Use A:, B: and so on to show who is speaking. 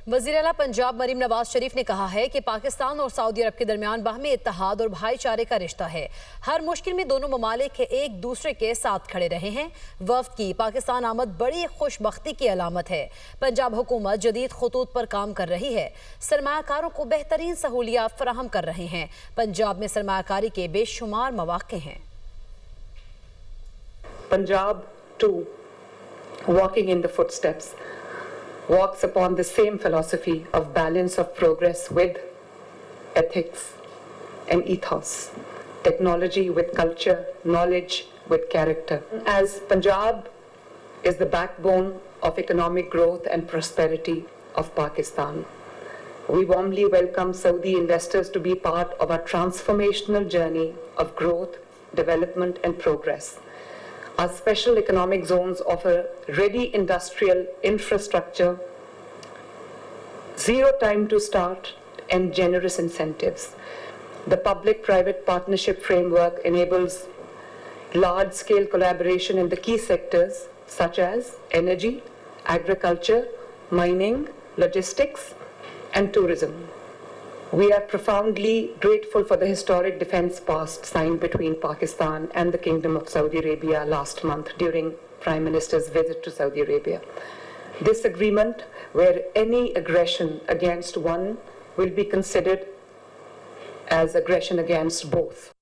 A: वज़ीर-ए-आला पंजाब मरीम नवाज शरीफ ने कहा है कि पाकिस्तान और सऊदी अरब के दरमियान बाहमी इत्तेहाद और भाईचारे का रिश्ता है। हर मुश्किल में दोनों ममालिक एक दूसरे के साथ खड़े रहे हैं। वफ्द की पाकिस्तान आमद बड़ी खुशबख्ती की अलामत है। पंजाब हुकूमत जदीद खतूत पर काम कर रही है। सरमायाकारों को बेहतरीन सहूलियात फराहम कर रहे हैं। पंजाब में सरमायाकारी के बेशुमार मौक़े हैं।
B: Punjab too, walking in the footsteps, walks upon the same philosophy of balance of progress with ethics and ethos, technology with culture, knowledge with character. As Punjab is the backbone of economic growth and prosperity of Pakistan, we warmly welcome Saudi investors to be part of our transformational journey of growth, development and progress. Our special economic zones offer ready industrial infrastructure, zero time to start, and generous incentives. The public-private partnership framework enables large-scale collaboration in the key sectors such as energy, agriculture, mining, logistics, and tourism. We are profoundly grateful for the historic defense pact signed between Pakistan and the Kingdom of Saudi Arabia last month during Prime Minister's visit to Saudi Arabia. This agreement, where any aggression against one will be considered as aggression against both.